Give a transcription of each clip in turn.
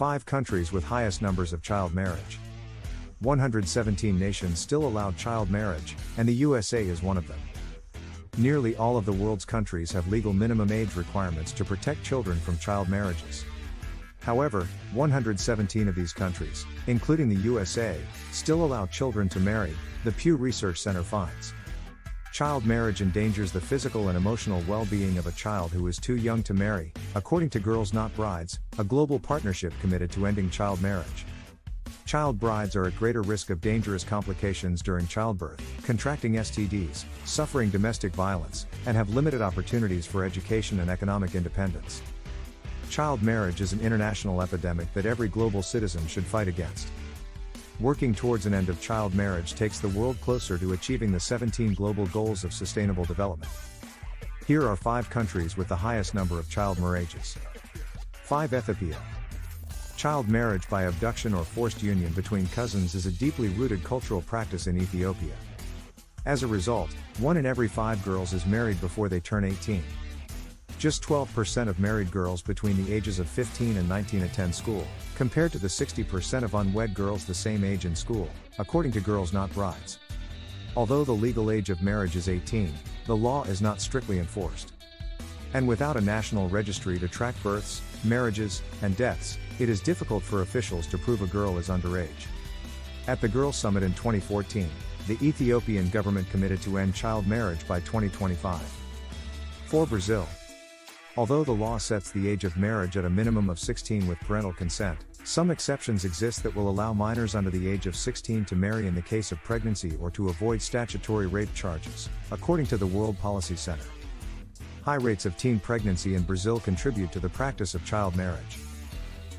5 countries with highest numbers of child marriage. 117 nations still allow child marriage, and the USA is one of them. Nearly all of the world's countries have legal minimum age requirements to protect children from child marriages. However, 117 of these countries, including the USA, still allow children to marry, the Pew Research Center finds. Child marriage endangers the physical and emotional well-being of a child who is too young to marry, according to Girls Not Brides, a global partnership committed to ending child marriage. Child brides are at greater risk of dangerous complications during childbirth, contracting STDs, suffering domestic violence, and have limited opportunities for education and economic independence. Child marriage is an international epidemic that every global citizen should fight against. Working towards an end of child marriage takes the world closer to achieving the 17 global goals of sustainable development. Here are 5 countries with the highest number of child marriages. 5. Ethiopia. Child marriage by abduction or forced union between cousins is a deeply rooted cultural practice in Ethiopia. As a result, 1 in every 5 girls is married before they turn 18. Just 12% of married girls between the ages of 15 and 19 attend school, compared to the 60% of unwed girls the same age in school, according to Girls Not Brides. Although the legal age of marriage is 18, the law is not strictly enforced. And without a national registry to track births, marriages, and deaths, it is difficult for officials to prove a girl is underage. At the Girls Summit in 2014, the Ethiopian government committed to end child marriage by 2025. 4. Brazil. Although the law sets the age of marriage at a minimum of 16 with parental consent, some exceptions exist that will allow minors under the age of 16 to marry in the case of pregnancy or to avoid statutory rape charges, according to the World Policy Center. High rates of teen pregnancy in Brazil contribute to the practice of child marriage.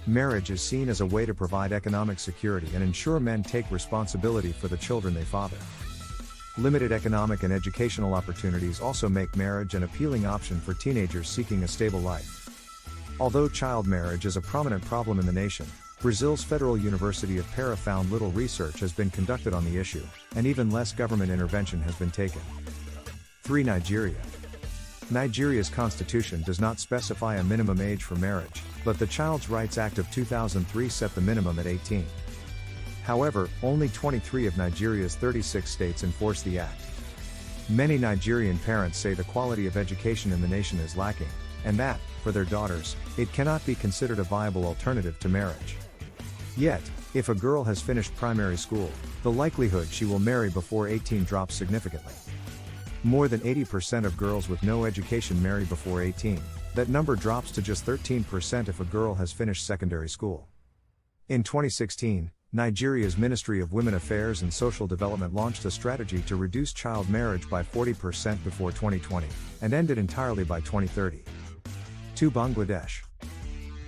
Marriage is seen as a way to provide economic security and ensure men take responsibility for the children they father. Limited economic and educational opportunities also make marriage an appealing option for teenagers seeking a stable life. Although child marriage is a prominent problem in the nation, Brazil's Federal University of Para found little research has been conducted on the issue, and even less government intervention has been taken. 3. Nigeria. Nigeria's constitution does not specify a minimum age for marriage, but the Child's Rights Act of 2003 set the minimum at 18. However, only 23 of Nigeria's 36 states enforce the act. Many Nigerian parents say the quality of education in the nation is lacking, and that, for their daughters, it cannot be considered a viable alternative to marriage. Yet, if a girl has finished primary school, the likelihood she will marry before 18 drops significantly. More than 80% of girls with no education marry before 18, that number drops to just 13% if a girl has finished secondary school. In 2016, Nigeria's Ministry of Women Affairs and Social Development launched a strategy to reduce child marriage by 40% before 2020, and end it entirely by 2030. 2. Bangladesh.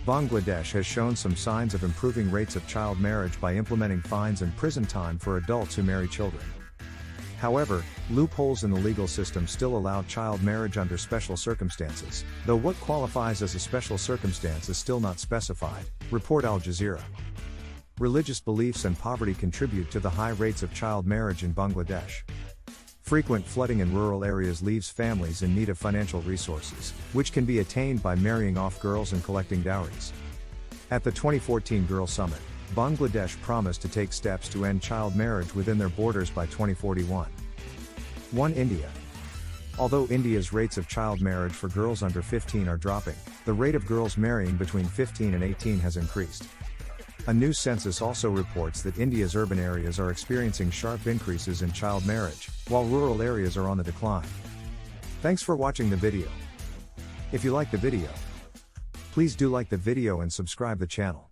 Bangladesh has shown some signs of improving rates of child marriage by implementing fines and prison time for adults who marry children. However, loopholes in the legal system still allow child marriage under special circumstances, though what qualifies as a special circumstance is still not specified, report Al Jazeera. Religious beliefs and poverty contribute to the high rates of child marriage in Bangladesh. Frequent flooding in rural areas leaves families in need of financial resources, which can be attained by marrying off girls and collecting dowries. At the 2014 Girls Summit, Bangladesh promised to take steps to end child marriage within their borders by 2041. 1. India. Although India's rates of child marriage for girls under 15 are dropping, the rate of girls marrying between 15 and 18 has increased. A new census also reports that India's urban areas are experiencing sharp increases in child marriage, while rural areas are on the decline. Thanks for watching the video. If you like the video, please do like the video and subscribe the channel.